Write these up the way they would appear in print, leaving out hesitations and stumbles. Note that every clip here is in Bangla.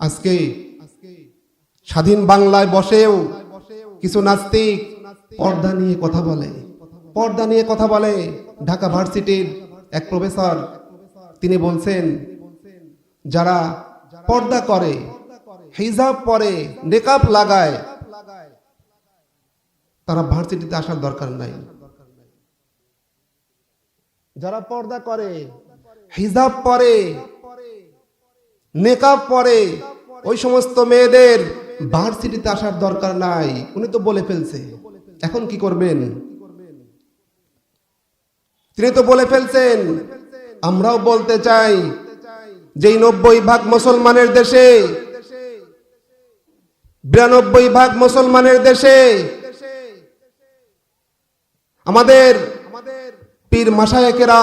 আজকে স্বাধীন বাংলায় বসেও কিছু নাস্তিক পর্দা নিয়ে কথা বলে। ঢাকা ভার্সিটির এক প্রফেসর তিনি বলছেন, যারা পর্দা করে, হিজাব পরে, নেকাব লাগায়, তারা ভার্সিটিতে আসার দরকার নাই। যারা পর্দা করে, হিজাব পরে, নেকাব পরে, ওই সমস্ত মেয়েদের ভার্সিটিতে আসার দরকার নাই। উনি তো বলে ফেলছে, এখন কি করবেন? তিনি তো বলে ফেলছেন। আমরাও বলতে চাই, যেই 90% মুসলমানের দেশে, 92% মুসলমানের দেশে আমাদের পীর মাশায়েখেরা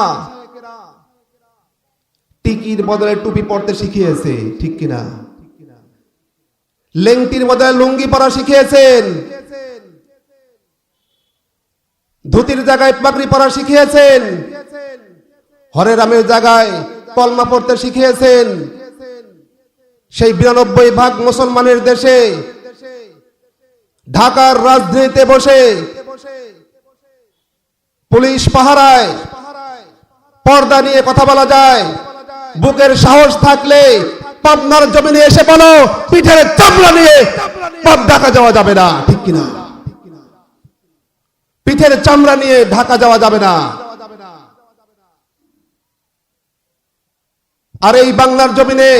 টিকির বদলে টুপি পরতে শিখিয়েছে, ঠিক কিনা? লেংটির বদলে লুঙ্গি পরা শিখিয়েছেন, ধুতির জায়গায় পাগড়ি পরা শিখিয়েছেন, হরে রামের জায়গায় কলমা পড়তে শিখিয়েছেন। সেই 92% মুসলমানের দেশে ঢাকার রাজধানীতে বসে পুলিশ পাহারায় পর্দা নিয়ে কথা বলা যায়। বুকের সাহস থাকলে পাবনার জমিনে এসে বলো, পিঠের চামড়া নিয়ে ঢাকা যাওয়া যাবে না, ঠিক কিনা? পিঠের চামড়া নিয়ে ঢাকা যাওয়া যাবে না। আর এই বাংলার জমিনে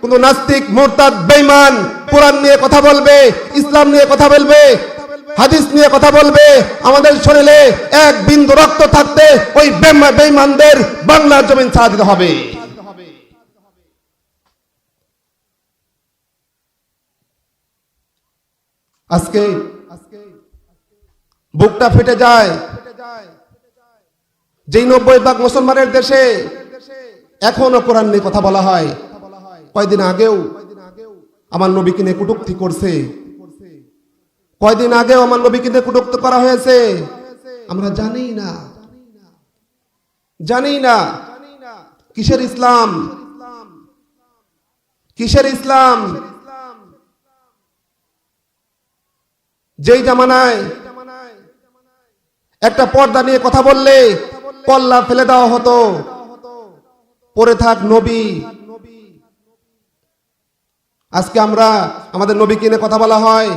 কোন নাস্তিক, মুরতাদ, বেঈমান কোরআন নিয়ে কথা বলবে, ইসলাম নিয়ে কথা বলবে, হাদিস নিয়ে কথা বলবে, আমাদের শরীরে এক বিন্দু রক্ত থাকতে ওই বেঈমানদের বাংলার জমিন ছাড়া দিতে হবে। আজকে বুকটা ফেটে যায়, যেই 90% মুসলমানের দেশে এখনো কোরআন নিয়ে কথা বলা হয়। কয়দিন আগেও আমার নবীকে নিয়ে কটূক্তি করছে, কয়দিন আগেও আমার নবীকে নিয়ে কটূক্তি করা হয়েছে। আমরা জানি না কিসের ইসলাম, কিসের ইসলাম? যেই জামানায় একটা পর্দা নিয়ে কথা বললে কল্লা ফেলে দেওয়া হতো, পরে থাক নবী। আজকে আমরা আমাদের নবীকে নিয়ে কথা বলা হয়,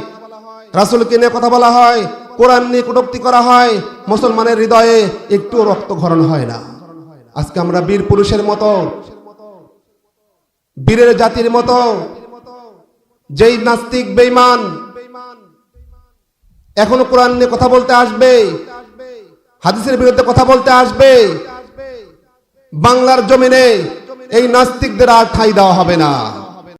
রাসূলকে নিয়ে কথা বলা হয়, কোরআন নিয়ে কটূক্তি করা হয়, মুসলমানের হৃদয়ে একটু রক্ত ক্ষরণ হয় না। আজকে আমরা বীর পুরুষের মতো, বীরের জাতির মতো, যেই নাস্তিক বেঈমান এখনো কোরআন নিয়ে কথা বলতে আসবে, হাদিসের বিরুদ্ধে কথা বলতে আসবে, বাংলার জমিনে এই নাস্তিকদের আর ঠাঁই দেওয়া হবে না।